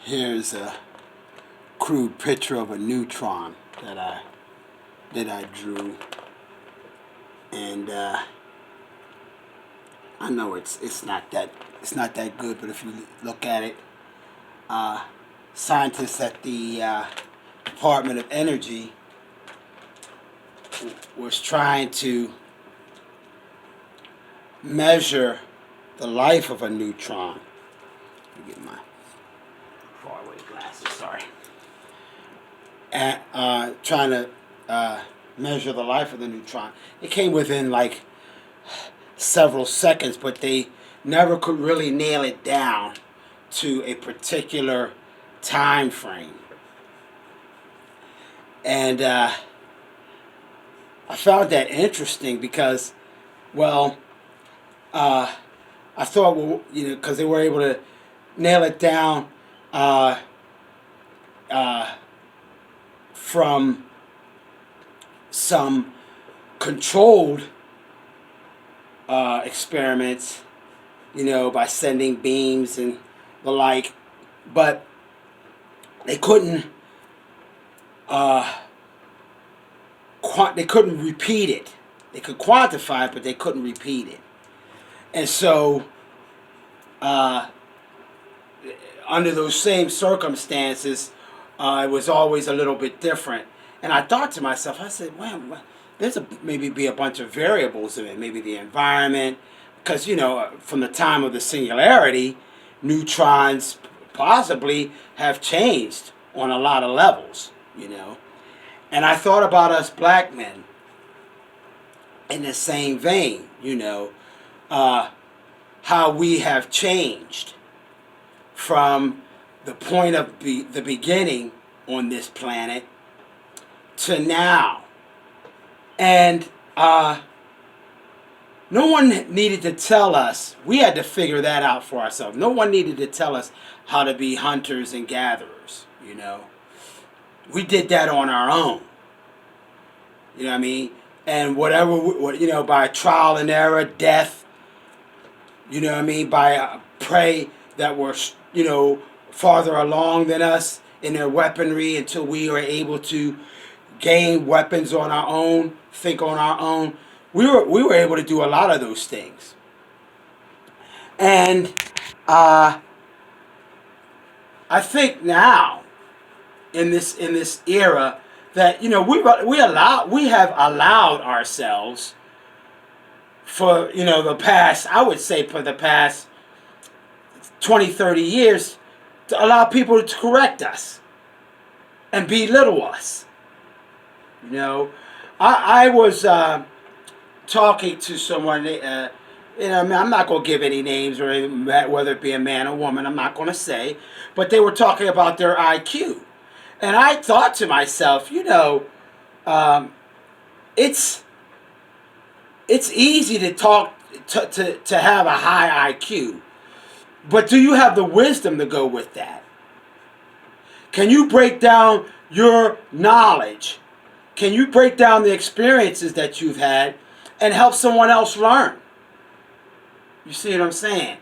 Here's a crude picture of a neutron that I drew, and I know it's not that good, but if you look at it, scientists at the Department of Energy was trying to measure the life of a neutron. Let me get my faraway glasses. Sorry. And trying to measure the life of the neutron. It came within like several seconds, but they never could really nail it down to a particular time frame. And I found that interesting because, well, I thought, well, because they were able to nail it down from some controlled experiments, by sending beams and the like, but they couldn't repeat it. They could quantify it, but they couldn't repeat it. And so, under those same circumstances, it was always a little bit different. And I thought to myself, I said, well, there's maybe be a bunch of variables in it. Maybe the environment, because, from the time of the singularity, neutrons possibly have changed on a lot of levels, And I thought about us black men in the same vein, how we have changed from the point of the beginning on this planet to now. And no one needed to tell us. We had to figure that out for ourselves. No one needed to tell us how to be hunters and gatherers, We did that on our own. You know what I mean? And whatever, by trial and error, death, by prey that were, farther along than us in their weaponry until we were able to gain weapons on our own, think on our own. We were able to do a lot of those things. And I think now, in this era, that we have allowed ourselves for the past 20, 30 years to allow people to correct us and belittle us. I was talking to someone, I'm not going to give any names or whether it be a man or woman, I'm not going to say, but they were talking about their IQ. And I thought to myself, it's easy to talk to have a high IQ, but do you have the wisdom to go with that? Can you break down your knowledge? Can you break down the experiences that you've had and help someone else learn? You see what I'm saying?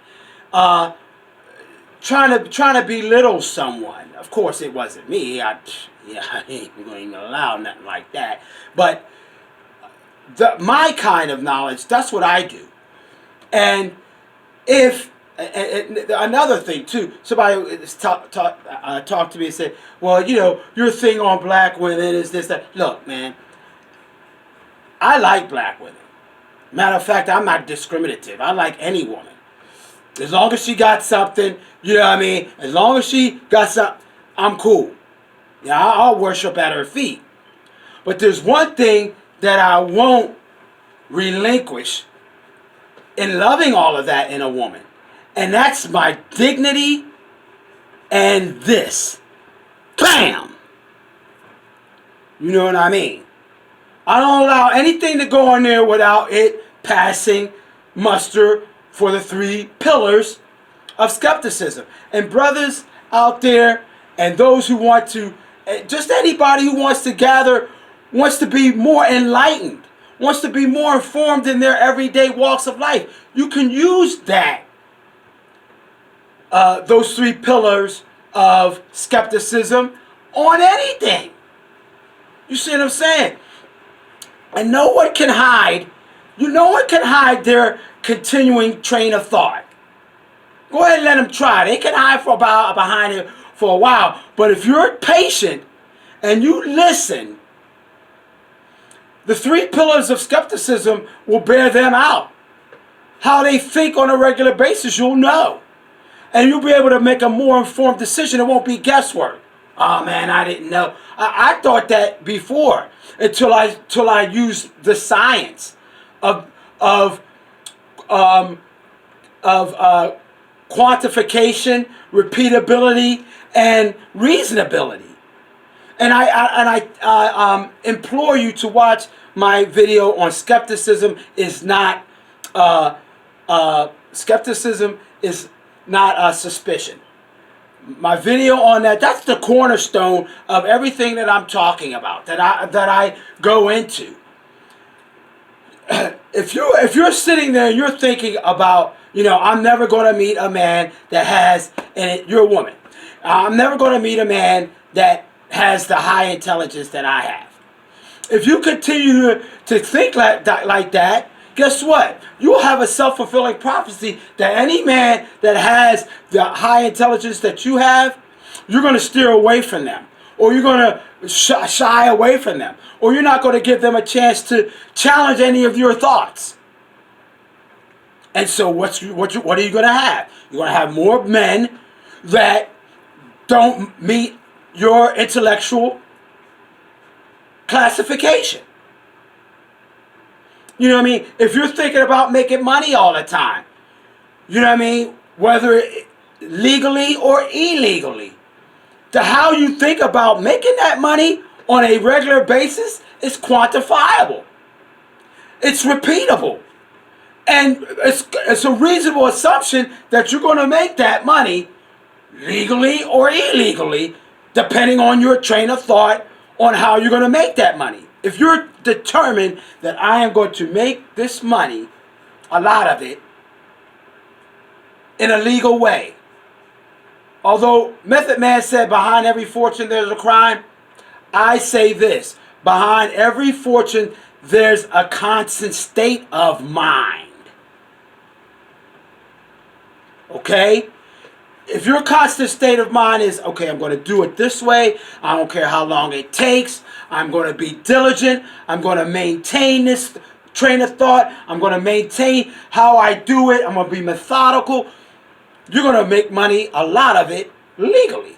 Trying to belittle someone. Of course, it wasn't me. I ain't going to allow nothing like that. But my kind of knowledge, that's what I do. And if another thing too, somebody talked to me and said, well, your thing on black women is this, that. Look, man, I like black women. Matter of fact, I'm not discriminative. I like any woman. As long as she got something, as long as she got something, I'm cool. I'll worship at her feet. But there's one thing that I won't relinquish in loving all of that in a woman. And that's my dignity and this. Bam! You know what I mean? I don't allow anything to go on there without it passing muster for the 3 pillars of skepticism. And brothers out there and those who want to, just anybody who wants to gather, wants to be more enlightened, wants to be more informed in their everyday walks of life, you can use that, those 3 pillars of skepticism on anything. You see what I'm saying? And no one can hide. No one can hide their continuing train of thought. Go ahead and let them try. They can hide behind it for a while. But if you're patient and you listen, the 3 pillars of skepticism will bear them out. How they think on a regular basis, you'll know. And you'll be able to make a more informed decision. It won't be guesswork. Oh man, I didn't know. I thought that before until I used the science of quantification, repeatability, and reasonability. And I implore you to watch my video on skepticism is not suspicion. My video on that's the cornerstone of everything that I'm talking about, that I go into. If you're sitting there and you're thinking about, I'm never going to meet a man that has, and you're a woman, I'm never going to meet a man that has the high intelligence that I have. If you continue to think like that, guess what? You will have a self-fulfilling prophecy that any man that has the high intelligence that you have, you're going to steer away from them. Or you're going to shy away from them. Or you're not going to give them a chance to challenge any of your thoughts. And so what are you going to have? You're going to have more men that don't meet your intellectual classification. You know what I mean? If you're thinking about making money all the time, you know what I mean? Whether legally or illegally, how you think about making that money on a regular basis is quantifiable. It's repeatable. And it's a reasonable assumption that you're going to make that money legally or illegally, depending on your train of thought on how you're going to make that money. If you're determined that I am going to make this money, a lot of it, in a legal way. Although Method Man said behind every fortune there's a crime, I say this. Behind every fortune there's a constant state of mind. Okay? If your constant state of mind is, okay, I'm going to do it this way. I don't care how long it takes. I'm going to be diligent. I'm going to maintain this train of thought. I'm going to maintain how I do it. I'm going to be methodical. You're going to make money, a lot of it, legally.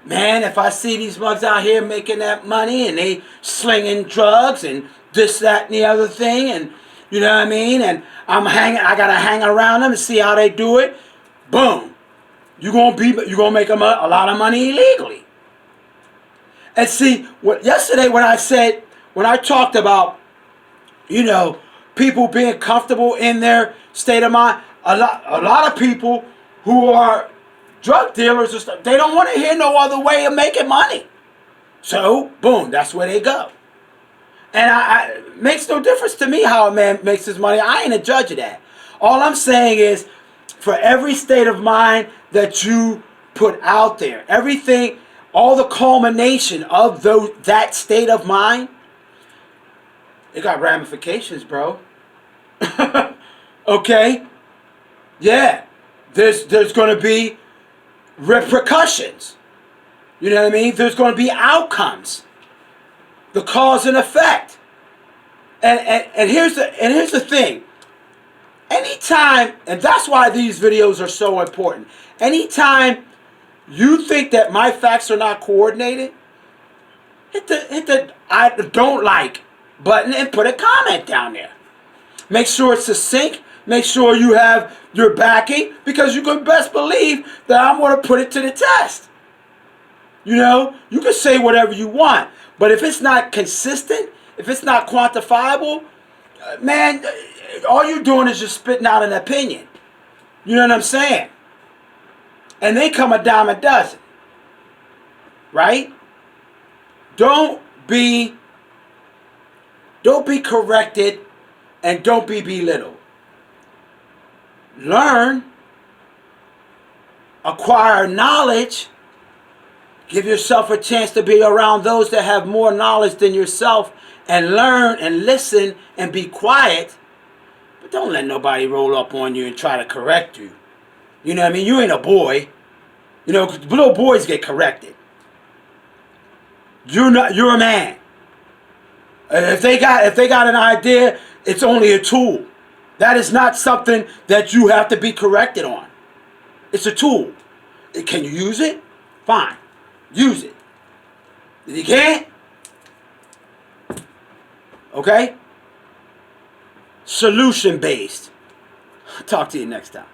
Man, if I see these mugs out here making that money and they slinging drugs and this, that, and the other thing, and you know what I mean? And I got to hang around them and see how they do it. Boom. You're gonna make a lot of money illegally. And see, yesterday when I talked about, people being comfortable in their state of mind, a lot of people who are drug dealers and stuff, they don't want to hear no other way of making money. So, boom, that's where they go. And it makes no difference to me how a man makes his money. I ain't a judge of that. All I'm saying is, for every state of mind that you put out there, everything, all the culmination of that state of mind, it got ramifications, bro. Okay? Yeah. There's going to be repercussions. You know what I mean? There's going to be outcomes. The cause and effect. And here's the thing. Anytime, and that's why these videos are so important. Anytime you think that my facts are not coordinated, hit the I don't like button and put a comment down there. Make sure it's succinct. Make sure you have your backing, because you can best believe that I'm going to put it to the test. You can say whatever you want, but if it's not consistent, if it's not quantifiable, man, all you're doing is just spitting out an opinion. You know what I'm saying? And they come a dime a dozen. Right? Don't be corrected and don't be belittled. Learn, acquire knowledge, Give yourself a chance to be around those that have more knowledge than yourself and learn and listen and be quiet. But don't let nobody roll up on you and try to correct you. You know what I mean? You ain't a boy. You know, little boys get corrected. You're a man. If they got an idea, it's only a tool. That is not something that you have to be corrected on. It's a tool. Can you use it? Fine. Use it. If you can't, okay? Solution based. Talk to you next time.